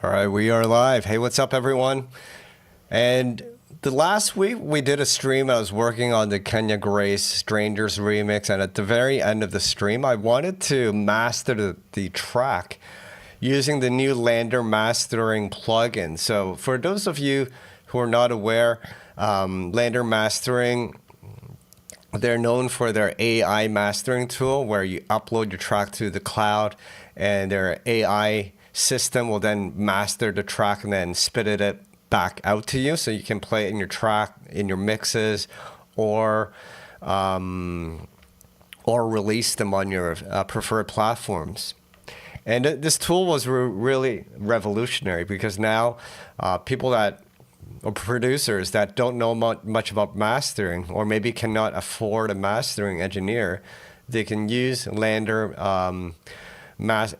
All right, we are live. Hey, what's up, everyone? And the last week we did a stream. I was working on the Kenya Grace Strangers remix, and at the very end of the stream, I wanted to master the track using the new LANDR mastering plugin. So for those of you who are not aware, LANDR mastering, they're known for their AI mastering tool where you upload your track to the cloud and their AI system will then master the track and then spit it back out to you so you can play it in your track, in your mixes, or release them on your preferred platforms. And this tool was really revolutionary because now people that, or producers that don't know much about mastering or maybe cannot afford a mastering engineer, they can use LANDR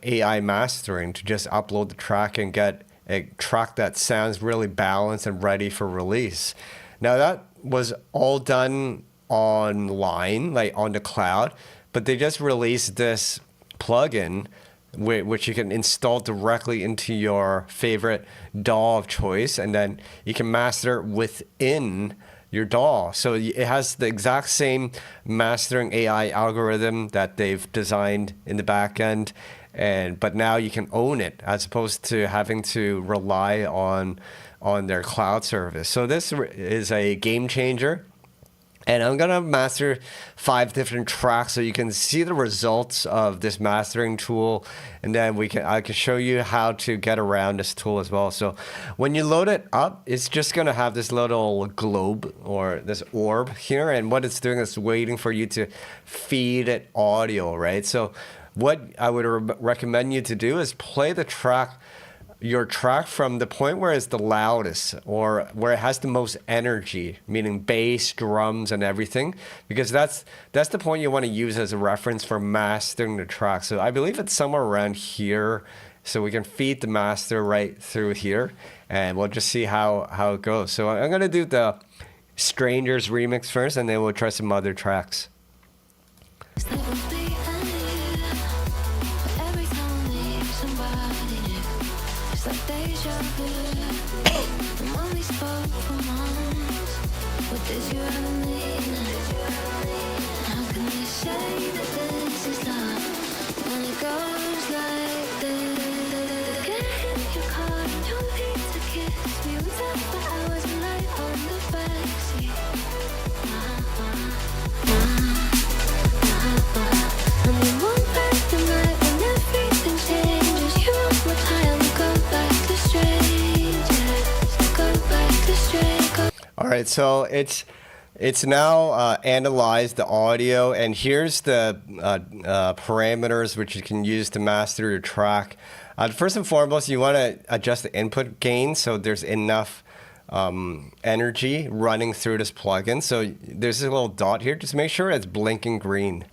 AI mastering to just upload the track and get a track that sounds really balanced and ready for release. Now that was all done online, like on the cloud, but they just released this plugin which you can install directly into your favorite DAW of choice, and then you can master within your DAW. So it has the exact same mastering AI algorithm that they've designed in the back end, but now you can own it as opposed to having to rely on their cloud service. So this is a game changer. And I'm gonna master 5 different tracks so you can see the results of this mastering tool, and then I can show you how to get around this tool as well. So when you load it up, it's just gonna have this little globe or this orb here, and what it's doing is waiting for you to feed it audio, right? So what I would recommend you to do is play your track from the point where it's the loudest or where it has the most energy, meaning bass, drums, and everything, because that's the point you want to use as a reference for mastering the track. So I believe it's somewhere around here, so we can feed the master right through here, and we'll just see how it goes. So I'm going to do the Strangers remix first, and then we'll try some other tracks. All right, so it's now analyzed the audio, and here's the parameters which you can use to master your track. First and foremost, you want to adjust the input gain so there's enough energy running through this plugin. So there's a little dot here. Just make sure it's blinking green.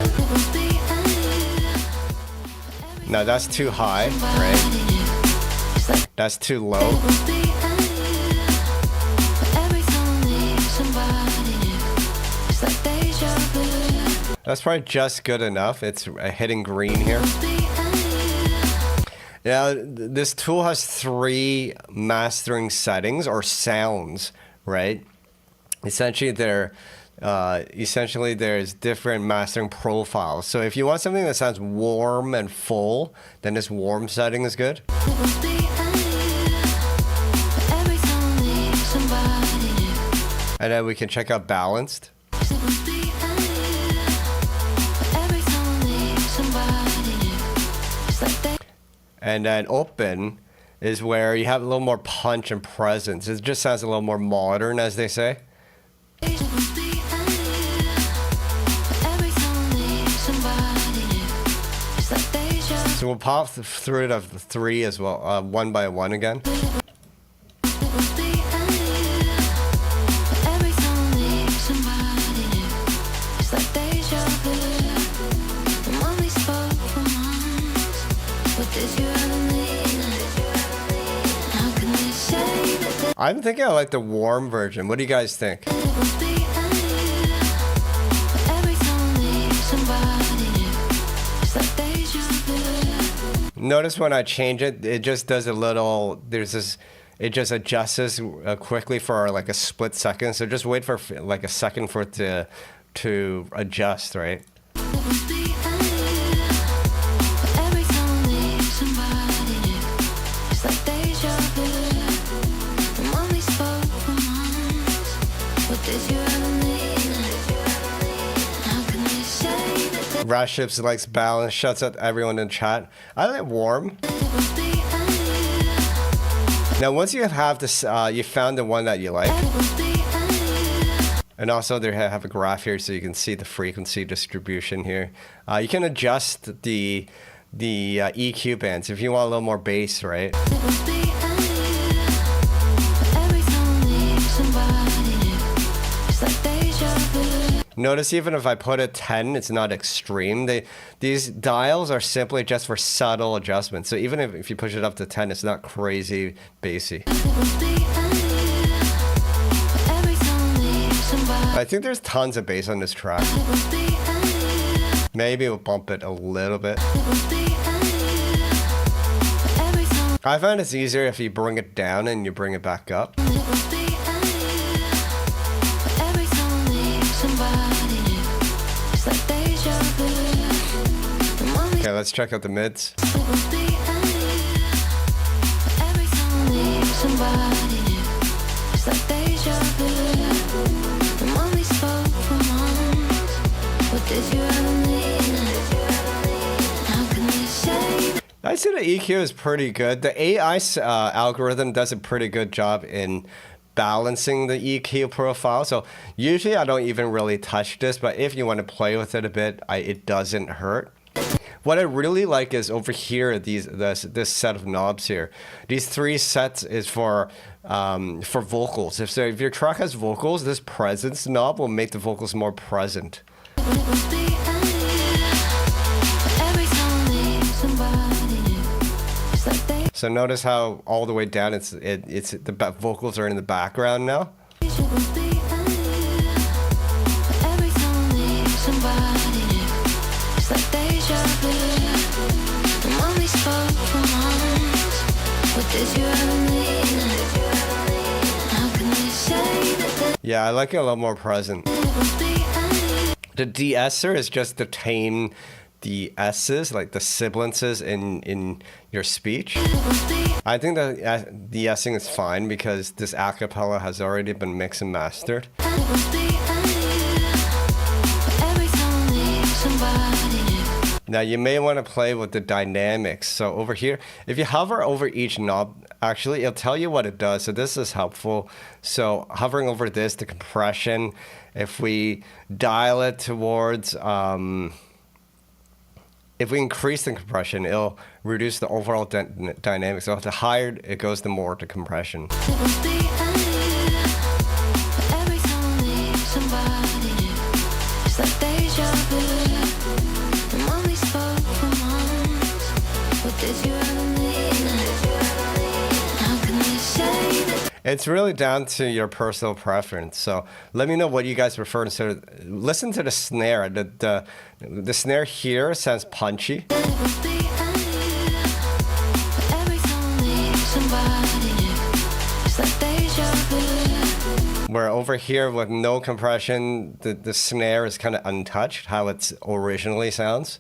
Now that's too high, right? That's too low. That's probably just good enough. It's hitting green here. Now, this tool has 3 mastering settings or sounds, right? Essentially, there's different mastering profiles. So if you want something that sounds warm and full, then this warm setting is good. And then we can check out balanced. And then open is where you have a little more punch and presence. It just sounds a little more modern, as they say. So we'll pop through it of 3 as well, one by one again. I'm thinking I like the warm version. What do you guys think? Notice when I change it, it just does a little, there's this, it just adjusts quickly for like a split second. So just wait for like a second for it to adjust, right? Raships likes balance, shuts out everyone in chat. I like warm. Now once you have this, you found the one that you like. And also they have a graph here so you can see the frequency distribution here. You can adjust the EQ bands if you want a little more bass, right? Notice even if I put it 10, it's not extreme. These dials are simply just for subtle adjustments. So even if you push it up to 10, it's not crazy bassy. I think there's tons of bass on this track. Maybe we'll bump it a little bit. I find it's easier if you bring it down and you bring it back up. Okay, let's check out the mids. I'd say the EQ is pretty good. The AI algorithm does a pretty good job in balancing the EQ profile. So usually I don't even really touch this, but if you want to play with it a bit, it doesn't hurt. What I really like is over here, this set of knobs here. These 3 sets is for vocals. If your track has vocals, this presence knob will make the vocals more present. So notice how all the way down the vocals are in the background now. Yeah, I like it a lot more present. The de-esser is just to tame the S's, like the sibilances in your speech. I think that the de-essing is fine because this acapella has already been mixed and mastered. Now you may want to play with the dynamics. So over here, if you hover over each knob, actually it'll tell you what it does. So this is helpful. So hovering over this, the compression, if we dial it towards, if we increase the compression, it'll reduce the overall dynamics. So the higher it goes, the more the compression. It's really down to your personal preference. So let me know what you guys prefer. So listen to the snare. The snare here sounds punchy. Where over here with no compression, the snare is kind of untouched, how it originally sounds.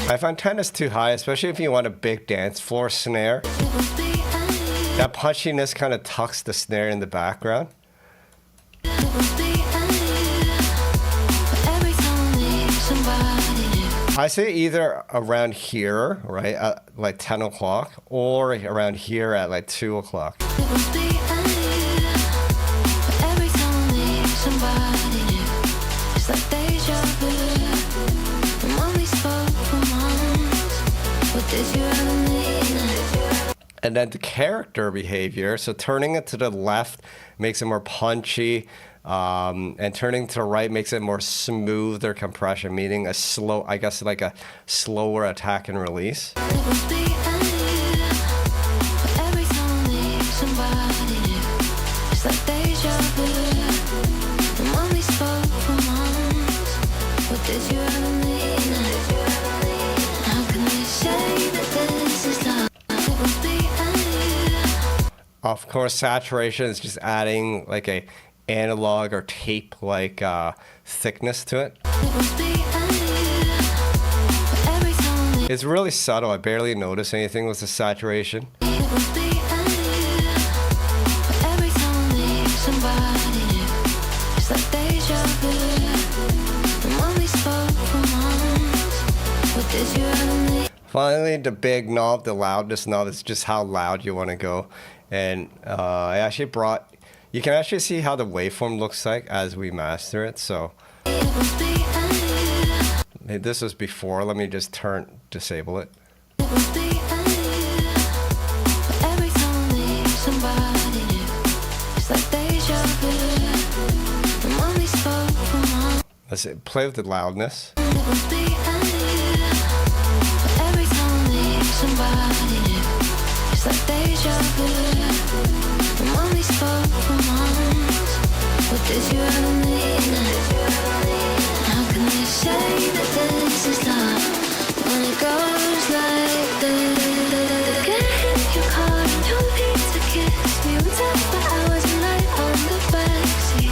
I find 10 is too high, especially if you want a big dance floor snare. That punchiness kind of tucks the snare in the background. I say either around here, right, at like 10 o'clock, or around here at like 2 o'clock. And then the character behavior, so turning it to the left makes it more punchy, and turning to the right makes it more smoother compression, meaning a slow, I guess like a slower attack and release. Of course, saturation is just adding like a analog or tape like thickness to it. It's really subtle. I barely notice anything with the saturation. Finally, the big knob, the loudness knob, is just how loud you want to go. And I actually brought, you can actually see how the waveform looks like as we master it. So this was before. Let me just disable it. Let's play with the loudness. How can they say that this is love when it goes like this? Get in your car and don't need to kiss me. We talk for hours and night on the backseat.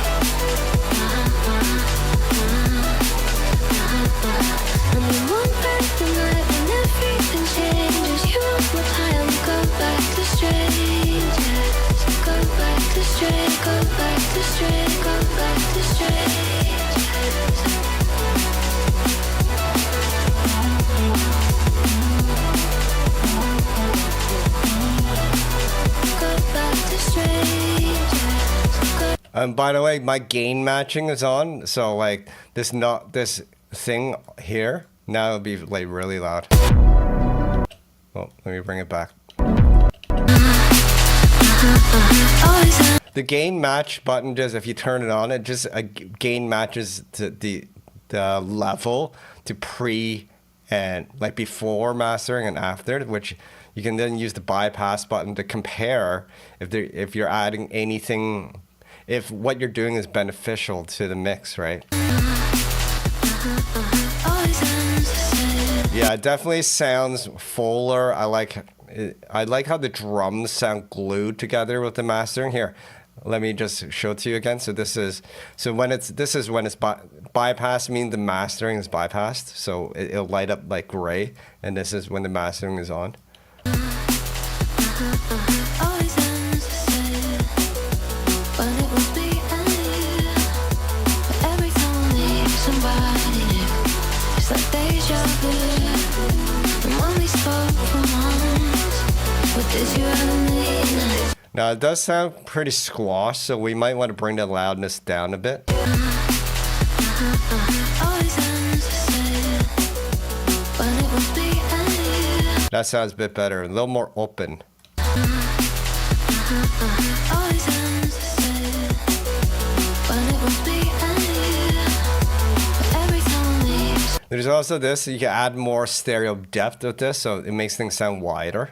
And we won't break the night when everything changes. You were high and go back to strangers. Go back to straight, go back to straight, go back to strangers. By the way, my gain matching is on, so like this thing here now it'll be like really loud. Oh, let me bring it back. The gain match button just, if you turn it on, it just gain matches to the level to pre and like before mastering and after, which you can then use the bypass button to compare if you're adding anything, if what you're doing is beneficial to the mix, right? Yeah, it definitely sounds fuller. I like how the drums sound glued together with the mastering. Here, let me just show it to you again. So this is when it's bypassed, means the mastering is bypassed. So it'll light up like gray, and this is when the mastering is on. Now it does sound pretty squashed, so we might want to bring the loudness down a bit. That sounds a bit better, a little more open. There's also this, you can add more stereo depth with this, so it makes things sound wider.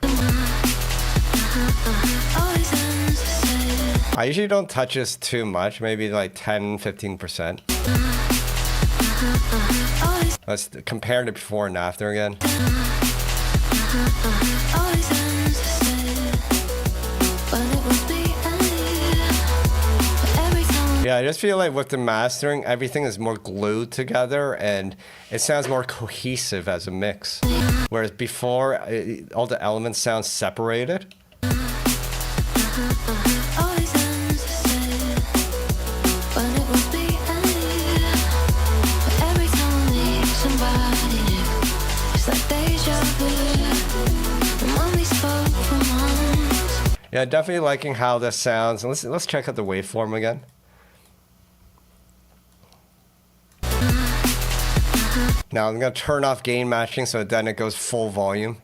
I usually don't touch this too much, maybe like 10-15%. Let's compare the before and after again. Yeah, I just feel like with the mastering, everything is more glued together and it sounds more cohesive as a mix. Whereas before, all the elements sound separated. Yeah, definitely liking how this sounds. Let's check out the waveform again. Now I'm gonna turn off gain matching so then it goes full volume.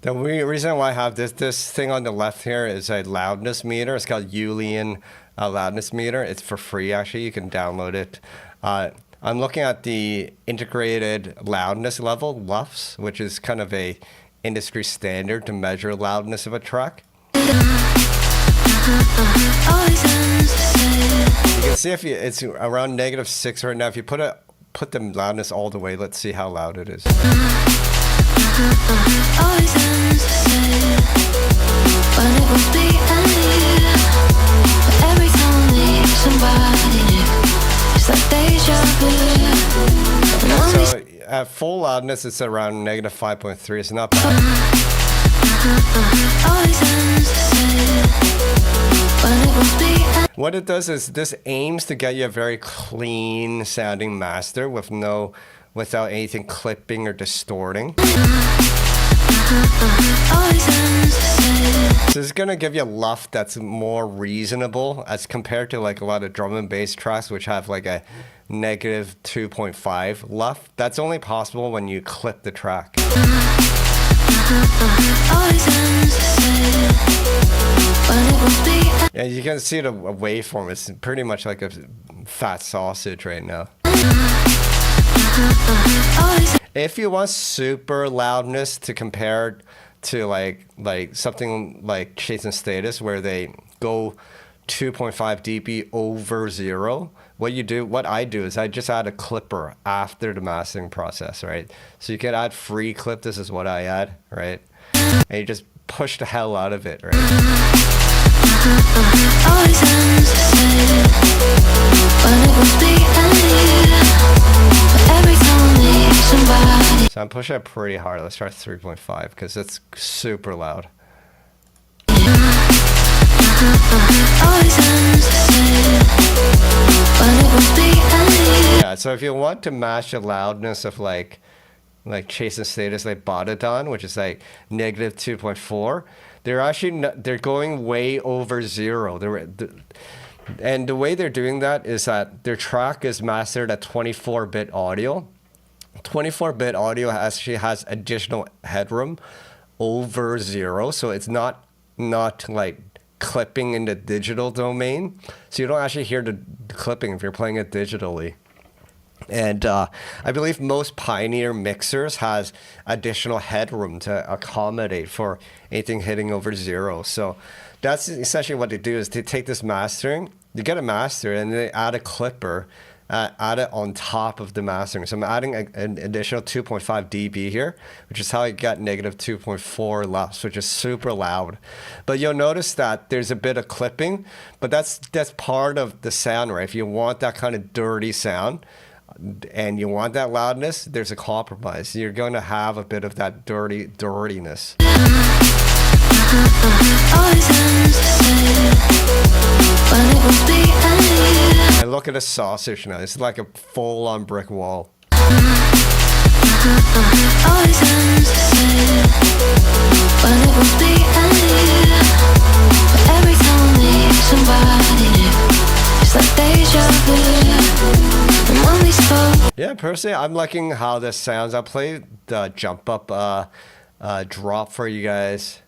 The reason why I have this thing on the left here is a loudness meter. It's called Julian loudness meter. It's for free actually. You can download it. I'm looking at the integrated loudness level, LUFS, which is kind of a industry standard to measure loudness of a track. You can see if it's around -6 right now. If you put the loudness all the way, let's see how loud it is. So at full loudness, it's around -5.3. It's not bad. What it does is this aims to get you a very clean sounding master without anything clipping or distorting. So it's gonna give you a luff that's more reasonable as compared to like a lot of drum and bass tracks which have like a -2.5 luff. That's only possible when you clip the track. Yeah, you can see the waveform. It's pretty much like a fat sausage right now. If you want super loudness to compare to like something like Chase and Status where they go 2.5 dB over 0, what I do is I just add a clipper after the mastering process, right? So you can add free clip. This is what I add, right? And you just push the hell out of it, right? So I'm pushing it pretty hard. Let's try 3.5 because it's super loud. Yeah, so if you want to match the loudness of like Chase and Status, like Baddadan, which is like -2.4, they're going way over 0. And the way they're doing that is that their track is mastered at 24-bit audio. 24-bit audio actually has additional headroom over 0, so it's not like clipping in the digital domain, so you don't actually hear the clipping if you're playing it digitally. And I believe most Pioneer mixers has additional headroom to accommodate for anything hitting over 0. So that's essentially what they do is they take this mastering, you get a master, and they add a clipper, add it on top of the mastering. So I'm adding an additional 2.5 dB here, which is how I got -2.4 LUFS, which is super loud. But you'll notice that there's a bit of clipping, but that's part of the sound, right? If you want that kind of dirty sound and you want that loudness, there's a compromise. You're going to have a bit of that dirtiness. And look at the sausage now. It's like a full-on brick wall. Yeah, personally, I'm liking how this sounds. I played the jump up drop for you guys.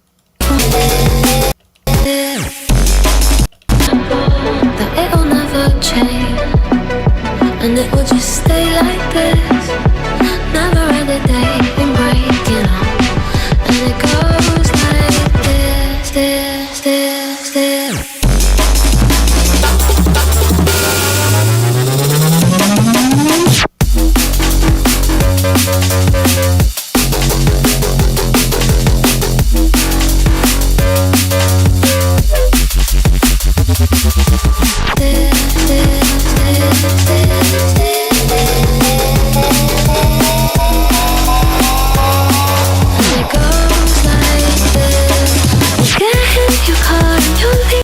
That it'll never change, and it will just stay like this. Never end a day in break, you know. And it goes like this, this, this, this.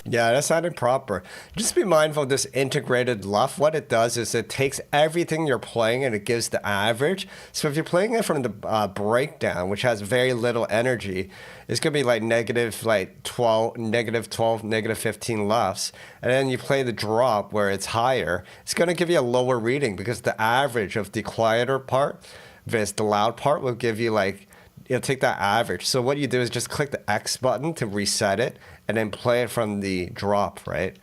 Yeah, that sounded proper. Just be mindful of this integrated LUF. What it does is it takes everything you're playing and it gives the average. So if you're playing it from the breakdown, which has very little energy, it's going to be like -12, -12, -15 LUFs. And then you play the drop where it's higher. It's going to give you a lower reading because the average of the quieter part versus the loud part will give you like, it'll take that average. So what you do is just click the X button to reset it and then play it from the drop, right?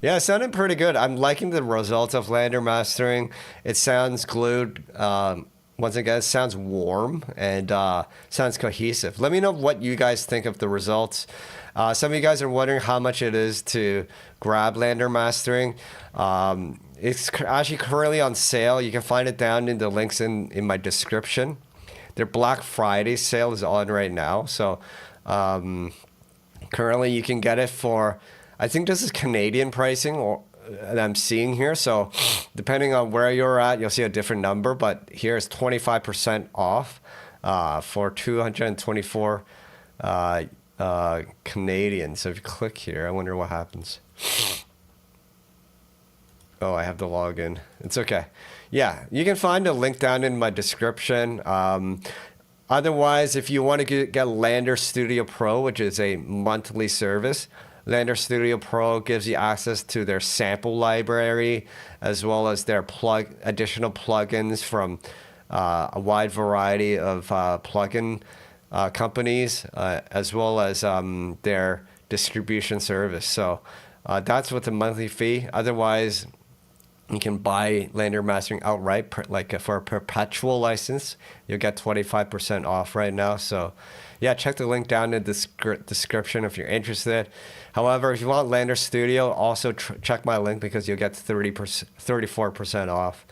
Yeah, it sounded pretty good. I'm liking the results of LANDR mastering. It sounds glued. Once again, it sounds warm and sounds cohesive. Let me know what you guys think of the results. Some of you guys are wondering how much it is to grab LANDR mastering. It's actually currently on sale. You can find it down in the links in my description. Their Black Friday sale is on right now. So currently you can get it for, I think this is Canadian pricing that I'm seeing here. So depending on where you're at, you'll see a different number. But here's 25% off for 224 Canadian. So if you click here, I wonder what happens. Oh, I have to log in. It's okay. Yeah, you can find a link down in my description. Otherwise, if you want to get LANDR Studio Pro, which is a monthly service, LANDR Studio Pro gives you access to their sample library, as well as their additional plugins from a wide variety of plugin companies, as well as their distribution service. So that's with the monthly fee. Otherwise, you can buy LANDR mastering outright, like for a perpetual license. You'll get 25% off right now. So yeah, check the link down in the description if you're interested. However, if you want LANDR Studio, also check my link because you'll get 34% off.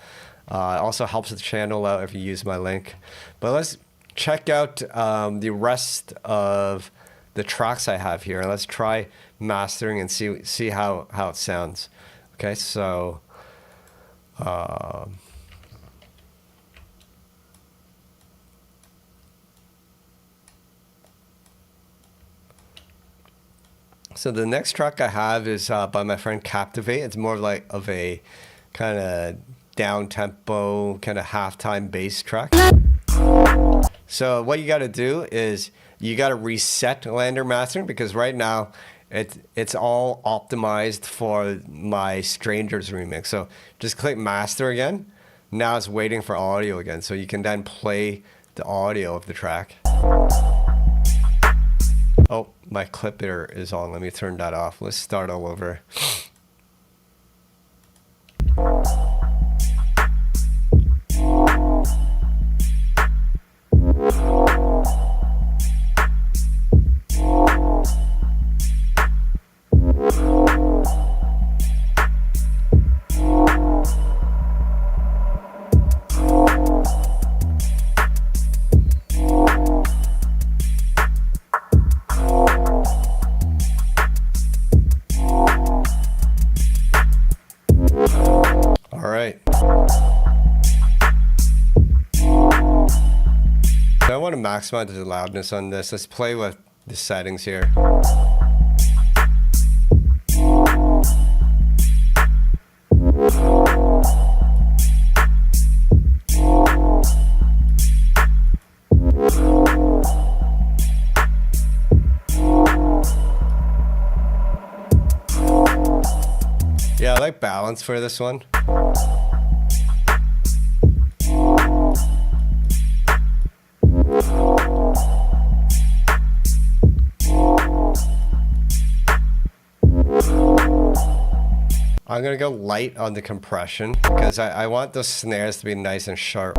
It also helps the channel out if you use my link. But let's check out the rest of the tracks I have here. Let's try mastering and see how it sounds. Okay, so so the next track I have is by my friend Captivate. It's more like of a kind of down tempo, kind of halftime bass track. So what you got to do is you got to reset LANDR mastering, because right now it's all optimized for my Strangers remix. So just click master again. Now it's waiting for audio again. So you can then play the audio of the track. Oh, my clipper is on. Let me turn that off. Let's start all over. I want to maximize the loudness on this. Let's play with the settings here. Yeah, I like balance for this one. I'm gonna go light on the compression because I want those snares to be nice and sharp.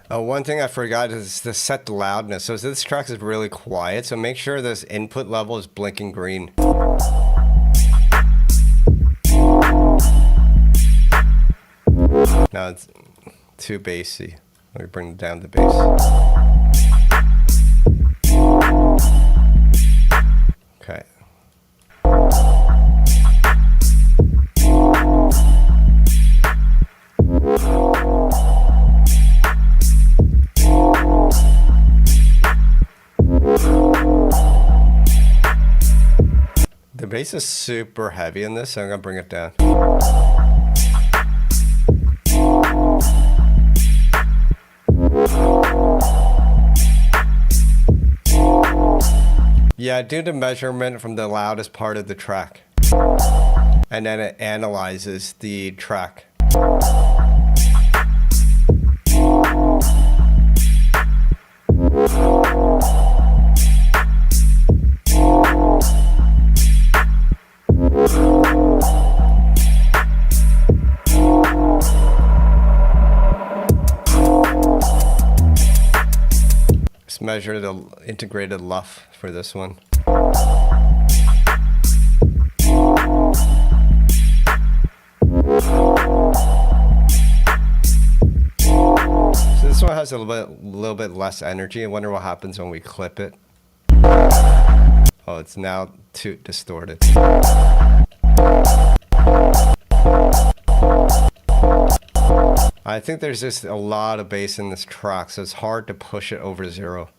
One thing I forgot is to set the loudness. So this track is really quiet, so make sure this input level is blinking green. Now it's too bassy. Let me bring down the bass. Okay. The bass is super heavy in this, so I'm gonna bring it down. Yeah, do the measurement from the loudest part of the track. And then it analyzes the track. Let's measure the integrated luff for this one. So this one has a little bit less energy. I wonder what happens when we clip it. Oh, it's now too distorted. I think there's just a lot of bass in this track, so it's hard to push it over 0.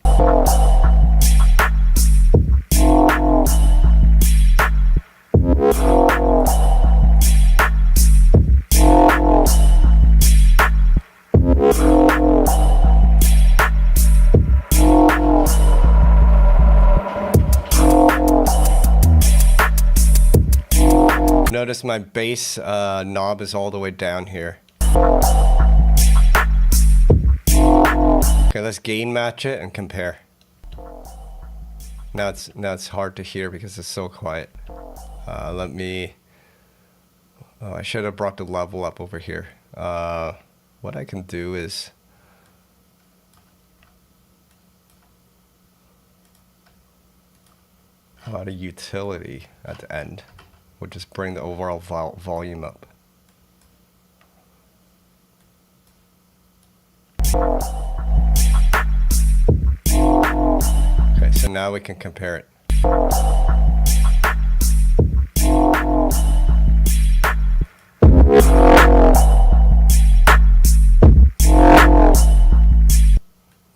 Notice my bass knob is all the way down here. Okay, let's gain match it and compare. Now it's hard to hear because it's so quiet. Oh, I should have brought the level up over here. What I can do is add a utility at the end. We'll just bring the overall volume up. Okay, so now we can compare it.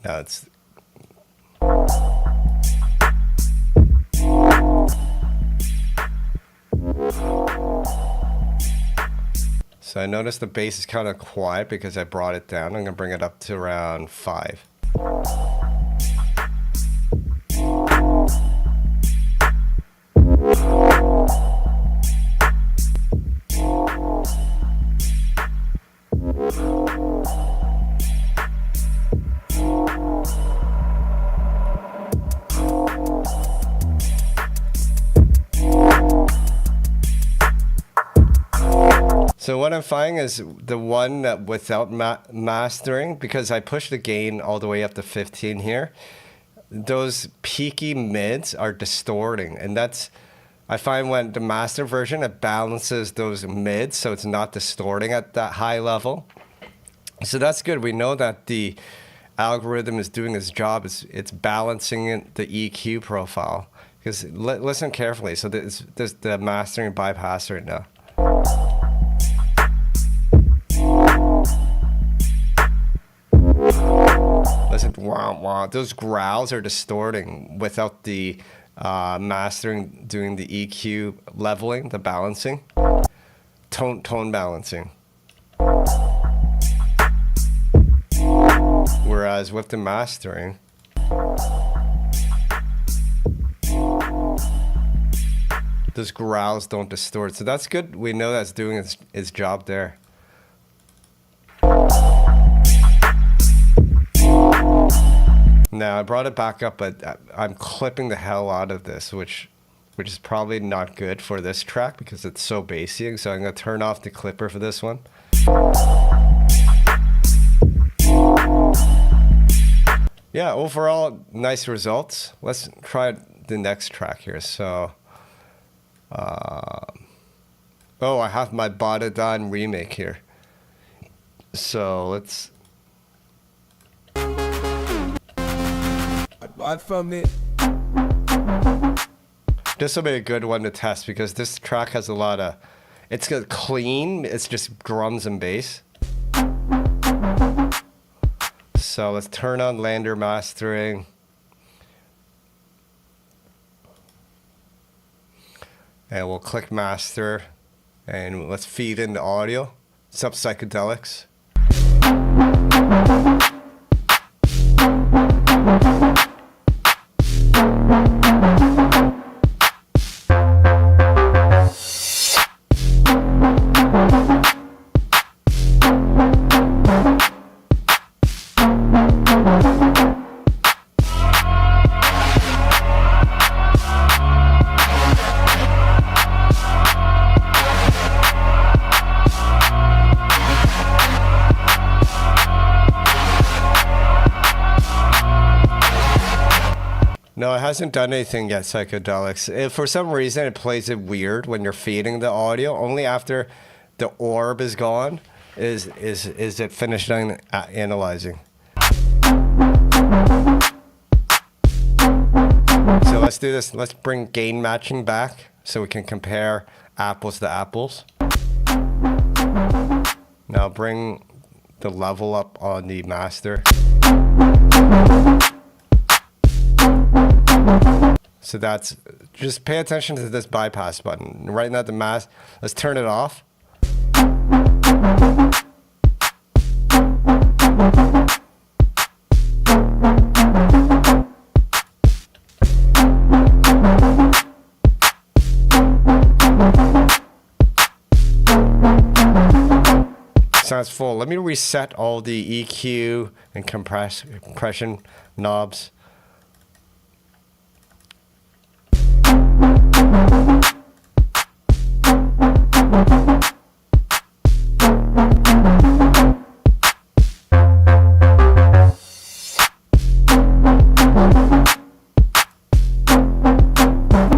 Now it's so I noticed the bass is kind of quiet because I brought it down. I'm going to bring it up to around 5. So what I'm finding is the one that without mastering, because I pushed the gain all the way up to 15 here, those peaky mids are distorting. And that's, I find when the master version, it balances those mids so it's not distorting at that high level. So that's good. We know that the algorithm is doing its job. It's balancing the EQ profile. Because listen carefully. So there's the mastering bypass right now. Listen, wow, wow. Those growls are distorting without the mastering, doing the EQ leveling, the balancing, tone balancing. Whereas with the mastering, those growls don't distort. So that's good. We know that's doing its job there. Now I brought it back up, but I'm clipping the hell out of this, which is probably not good for this track because it's so bassy. So I'm gonna turn off the clipper for this one. Yeah, overall nice results. Let's try the next track here. So, oh, I have my Baddadan Remake here. So let's. I found it. This will be a good one to test because this track has a lot of. It's clean. It's just drums and bass. So let's turn on LANDR mastering. And we'll click master. And let's feed in the audio. Sub psychedelics. No, it hasn't done anything yet, Psychedelics. For some reason, it plays it weird when you're feeding the audio. Only after the orb is gone is it finished analyzing. So let's do this. Let's bring gain matching back so we can compare apples to apples. Now bring the level up on the master. So that's, just pay attention to this bypass button. Right now the mask, let's turn it off. Sounds full. Let me reset all the EQ and compression knobs.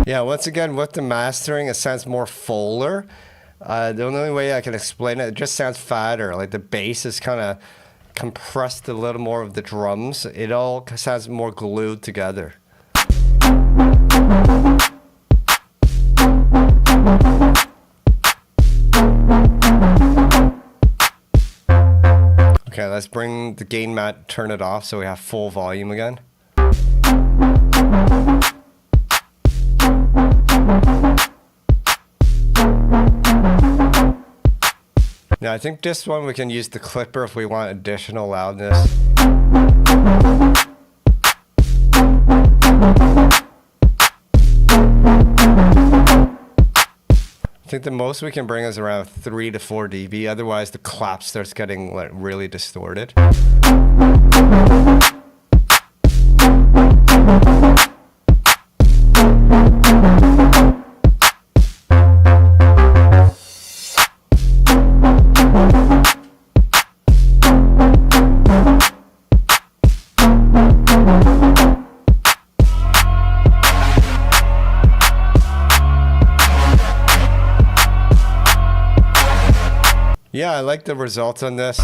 Yeah, once again, with the mastering, it sounds more fuller. The only way I can explain it, it just sounds fatter. Like the bass is kind of compressed a little more of the drums. It all sounds more glued together. Okay, let's bring the gain mat, turn it off so we have full volume again. Now I think this one we can use the clipper if we want additional loudness. I think the most we can bring is around 3 to 4 dB, otherwise the clap starts getting like really distorted. Yeah, I like the results on this.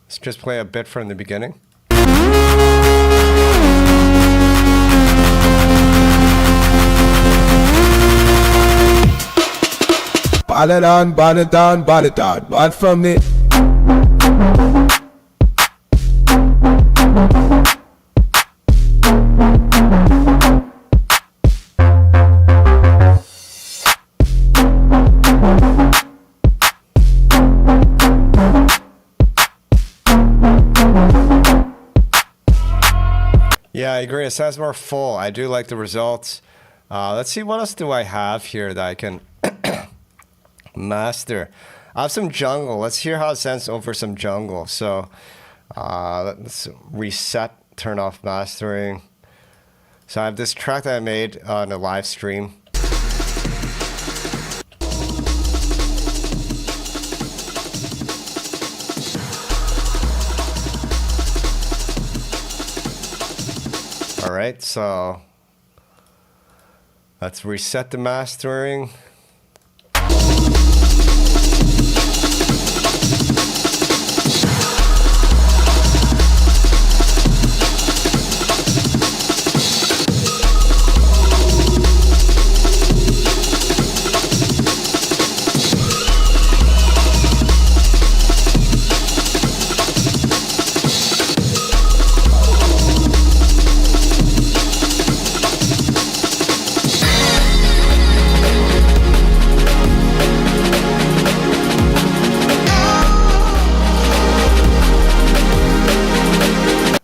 Let's just play a bit from the beginning. Baddadan, baddadan, baddadan, bad from it. Yeah, I agree. It sounds more full. I do like the results. Let's see, what else do I have here that I can master? I have some jungle. Let's hear how it sounds over some jungle. So let's reset, turn off mastering. So I have this track that I made on a live stream. All right, so let's reset the mastering.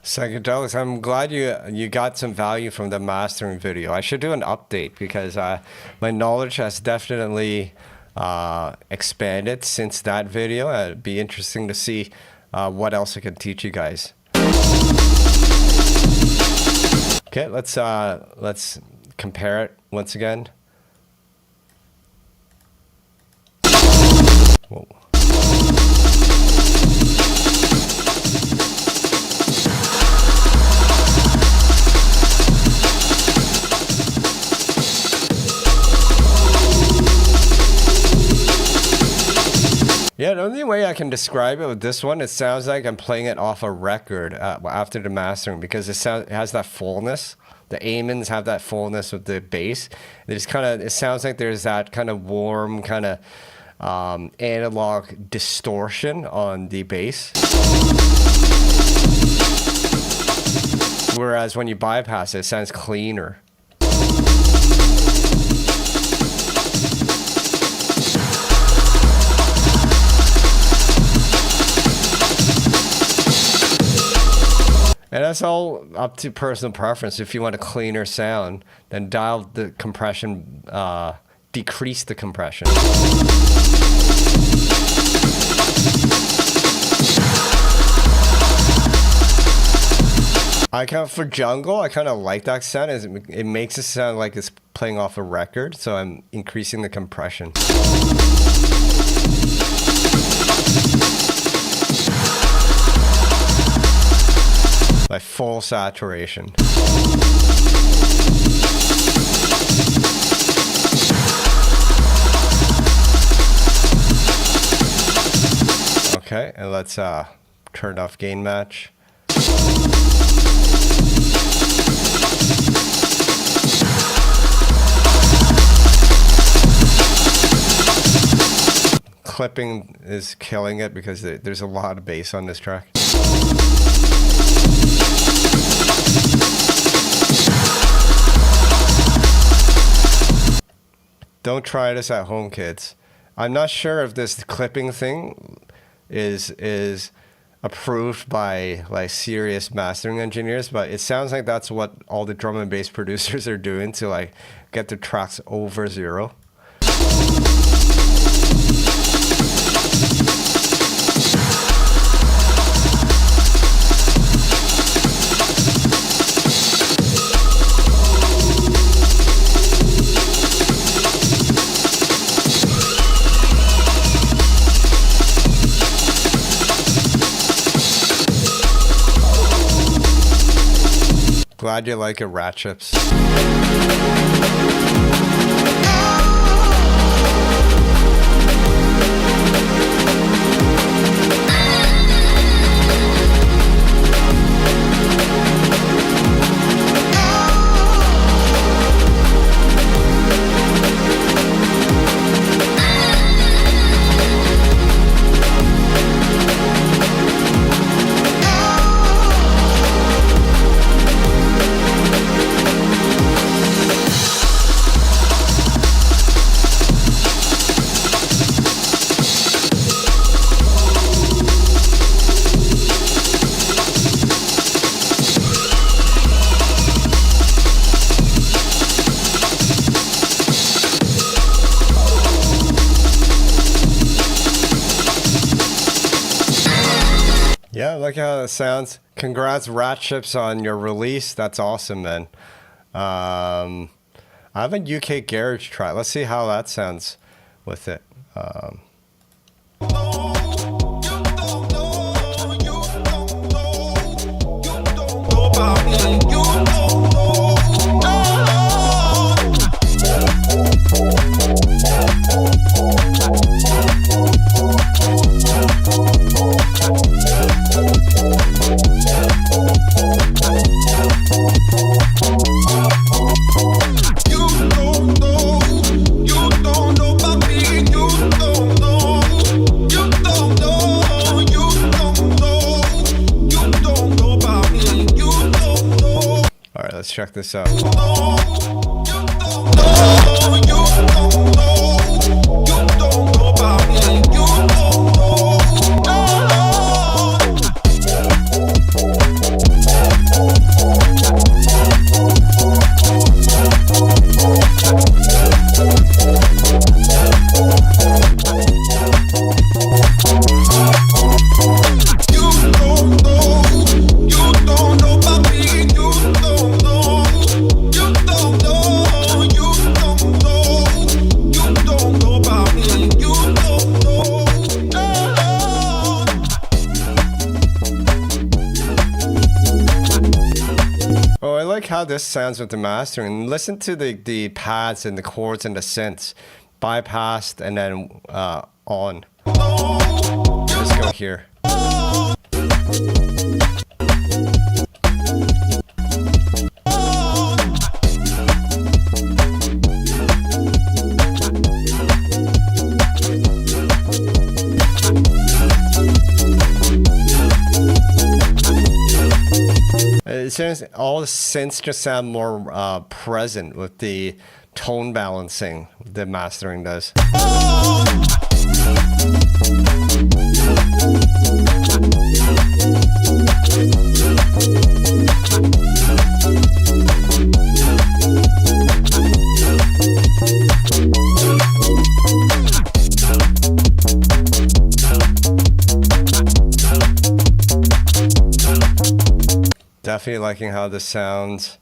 Psychedelics, I'm glad you got some value from the mastering video. I should do an update because my knowledge has definitely expanded since that video. It'd be interesting to see what else I can teach you guys. Okay, let's compare it once again. Whoa. Yeah, the only way I can describe it with this one, it sounds like I'm playing it off a record after the mastering, because it has that fullness. The amens have that fullness with the bass. It sounds like there's that kind of warm kind of analog distortion on the bass. Whereas when you bypass it, it sounds cleaner. And that's all up to personal preference. If you want a cleaner sound, then dial the compression, decrease the compression. For jungle, I kind of like that sound. It makes it sound like it's playing off a record, so I'm increasing the compression. Like full saturation. Okay, and let's turn off gain match. Clipping is killing it because there's a lot of bass on this track. Don't try this at home, kids. I'm not sure if this clipping thing is approved by like serious mastering engineers, but it sounds like that's what all the drum and bass producers are doing to like get the tracks over 0. Glad you like it, rat chips. Yeah, look how it sounds. Congrats, rat chips, on your release. That's awesome, man. I have a UK garage track. Let's see how that sounds with it. Let's check this out. How this sounds with the mastering. Listen to the pads and the chords and the synths bypassed and then on. Just go here. It seems all the synths just sound more present with the tone balancing the mastering does. Definitely liking how this sounds.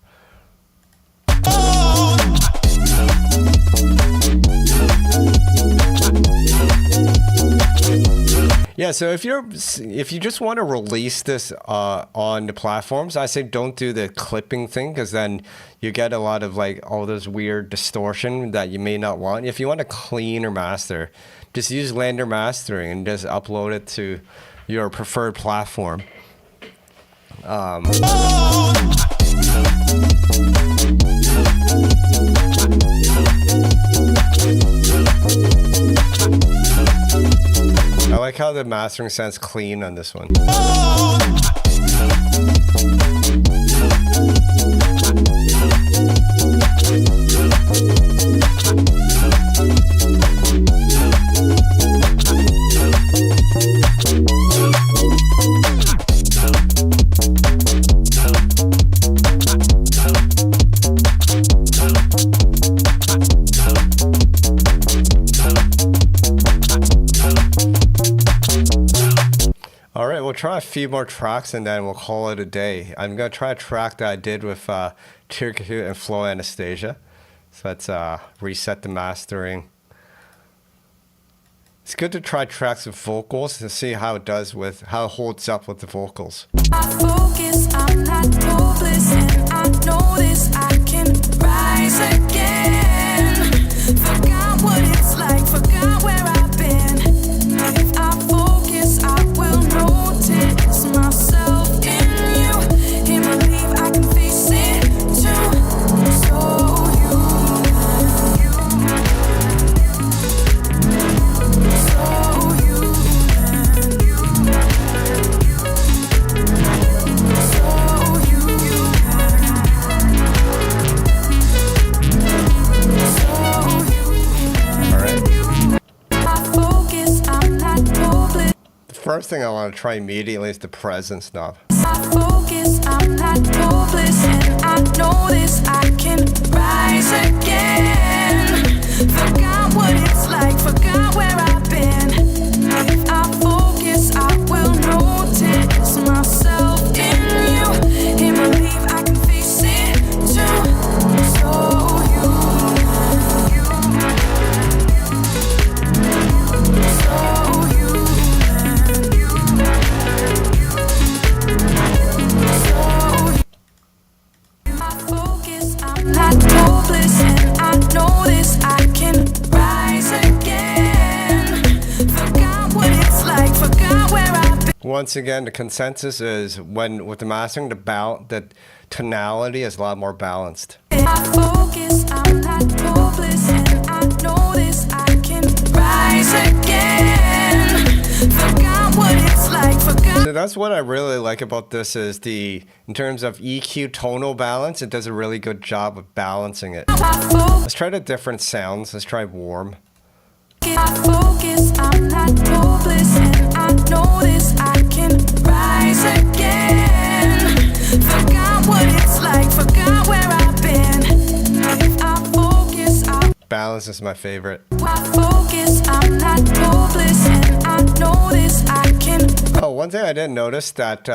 Yeah, so if you just want to release this on the platforms, I say don't do the clipping thing, because then you get a lot of like all those weird distortion that you may not want. If you want a cleaner master, just use LANDR mastering and just upload it to your preferred platform. I like how the mastering sounds clean on this one. Alright, we'll try a few more tracks and then we'll call it a day. I'm going to try a track that I did with Tirku and flowanastasia. So let's reset the mastering. It's good to try tracks with vocals to see how it does with, how it holds up with the vocals. I focus, I'm not hopeless, and I know this, I can rise again. Forgot what it's like, forgot where I've been. If I focus, I will notice myself in you. Can't believe I can face it too. So First thing I want to try immediately is the presence knob. I focus, I'm not hopeless, and I know this, I can rise again. Forgot what it's like, forgot where I've been. If I focus, I will notice myself in you. Can't believe I can face it too. So once again, the consensus is when with the mastering, the tonality is a lot more balanced. I focus, I'm not hopeless, and I know this, I can rise again. Forgot what it's like, forgot. So that's what I really like about this is in terms of EQ tonal balance, it does a really good job of balancing it. Let's try the different sounds. Let's try warm. I focus, I'm not hopeless, and I know this, I can rise again. Forgot what it's like, forgot where I've been. If I focus, balance is my favorite. I focus, I'm not hopeless, and I know this, I can. Oh, one thing I didn't notice that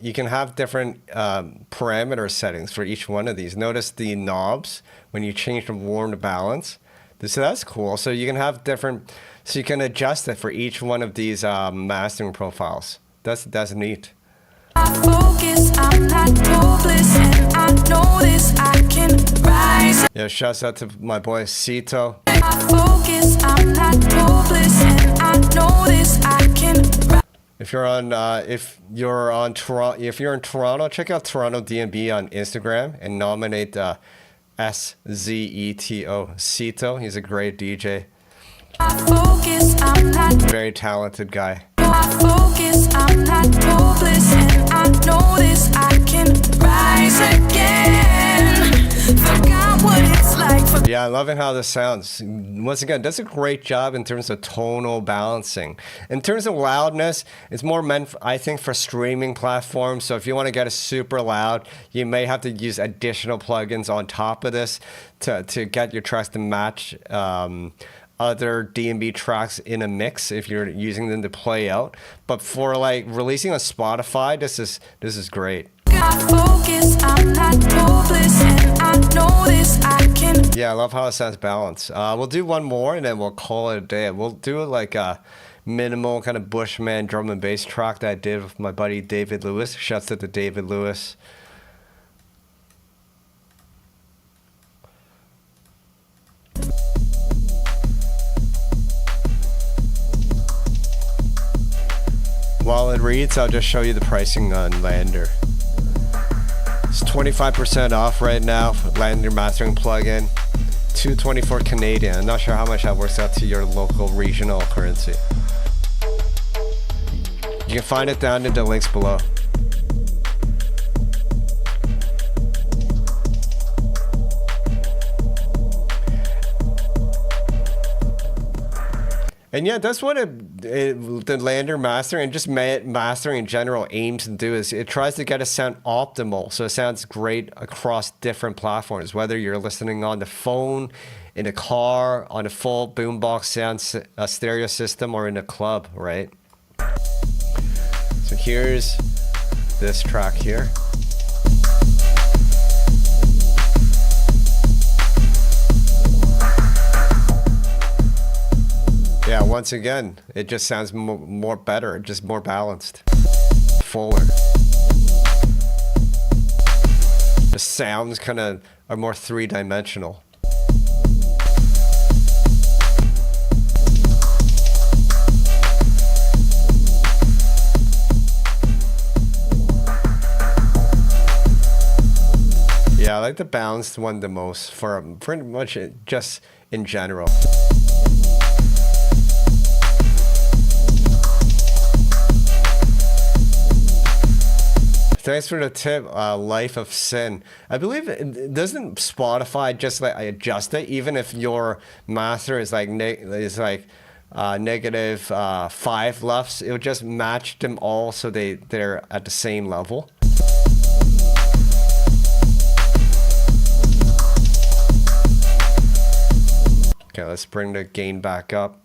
you can have different parameter settings for each one of these. Notice the knobs when you change from warm to balance. So that's cool. So you can have different, so you can adjust it for each one of these mastering profiles. That's neat. I focus, I'm not hopeless, and I know this, I can rise. Yeah, shouts out to my boy Sito. I focus, I'm not hopeless, and I know this, I can. If you're on if you're in Toronto, check out Toronto DnB on Instagram and nominate SZETO Cito. He's a great DJ. I focus, I'm not. Very talented guy. I focus, I'm not hopeless, and I know this, I can rise again. Forgot what it's like. Yeah, I love it how this sounds. Once again, does a great job in terms of tonal balancing. In terms of loudness, it's more meant, I think, for streaming platforms. So if you want to get it super loud, you may have to use additional plugins on top of this to get your tracks to match other DnB tracks in a mix if you're using them to play out. But for like releasing on Spotify, this is great. I focus, I'm not hopeless, and I know this, I can. Yeah, I love how it sounds balanced. We'll do one more and then we'll call it a day. We'll do like a minimal kind of Bushman drum and bass track that I did with my buddy David Lewis. Shouts out to David Lewis. While it reads, I'll just show you the pricing on LANDR. It's 25% off right now for LANDR mastering plugin. $224 Canadian. I'm not sure how much that works out to your local regional currency. You can find it down in the links below. And yeah, that's what the LANDR mastering and just mastering in general aims to do is it tries to get a sound optimal. So it sounds great across different platforms, whether you're listening on the phone, in a car, on a full boombox sound stereo system, or in a club, right? So here's this track here. Yeah, once again, it just sounds more better, just more balanced, fuller. The sounds kind of are more three-dimensional. Yeah, I like the balanced one the most for pretty much just in general. Thanks for the tip, Life of Sin. I believe doesn't Spotify just like adjust it even if your master is like -5 LUFS? It would just match them all so they're at the same level. Okay, let's bring the gain back up.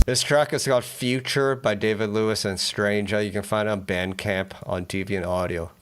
This track is called Future by David Lewis and Stranger. You can find it on Bandcamp on Deviant Audio.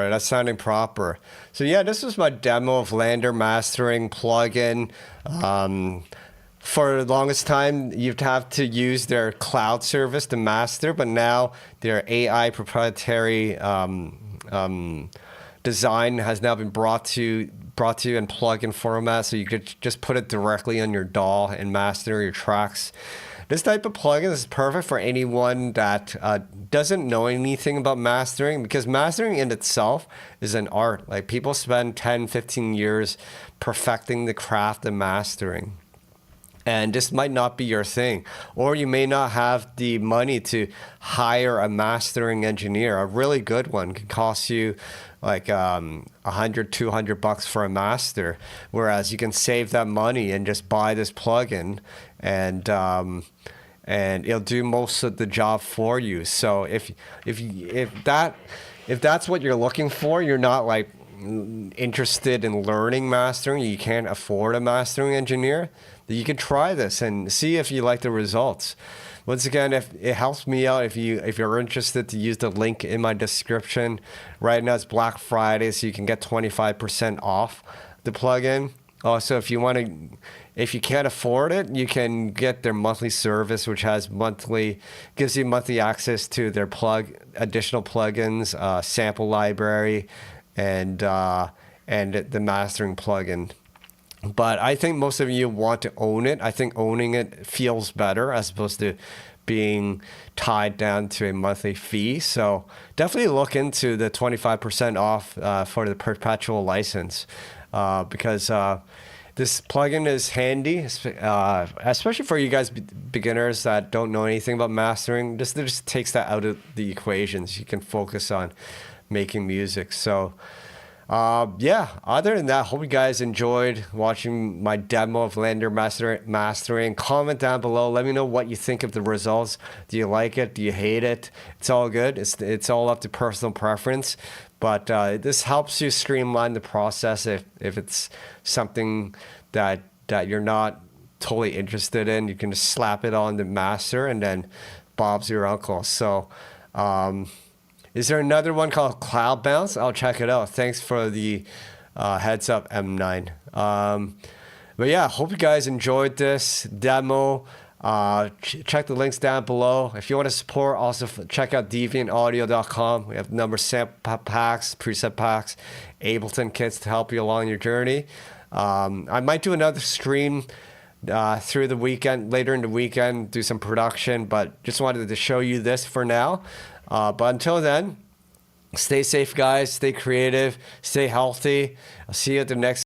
That's sounding proper. So yeah, this was my demo of LANDR mastering plugin. For the longest time, you'd have to use their cloud service to master, but now their AI proprietary design has now been brought to you in plugin format, so you could just put it directly on your DAW and master your tracks. This type of plugin is perfect for anyone that doesn't know anything about mastering, because mastering in itself is an art. Like, people spend 10, 15 years perfecting the craft of mastering. and this might not be your thing, or you may not have the money to hire a mastering engineer. A really good one can cost you like $100-200 for a master, whereas you can save that money and just buy this plugin, and it'll do most of the job for you. So if that's what you're looking for, you're not like interested in learning mastering, you can't afford a mastering engineer, you can try this and see if you like the results. Once again, if it helps me out, if you're interested, to use the link in my description. Right now it's Black Friday, so you can get 25% off the plugin. Also, if you can't afford it, you can get their monthly service, which gives you monthly access to their additional plugins, sample library, and the mastering plugin. But I think most of you want to own it. I think owning it feels better as opposed to being tied down to a monthly fee. So definitely look into the 25% off for the perpetual license, because this plugin is handy, especially for you guys beginners that don't know anything about mastering. This just takes that out of the equations. You can focus on making music. So other than that, hope you guys enjoyed watching my demo of LANDR mastering. Comment down below, let me know what you think of the results. Do you like it? Do you hate it? It's all good. It's all up to personal preference, but this helps you streamline the process if it's something that you're not totally interested in. You can just slap it on the master and then Bob's your uncle. So is there another one called Cloud Bounce? I'll check it out. Thanks for the heads up, M9. But yeah, hope you guys enjoyed this demo. Check the links down below. If you want to support, also check out deviantaudio.com. We have number sample packs, preset packs, Ableton kits to help you along your journey. I might do another stream through the weekend, later in the weekend, do some production, but just wanted to show you this for now. But until then, stay safe, guys. Stay creative. Stay healthy. I'll see you at the next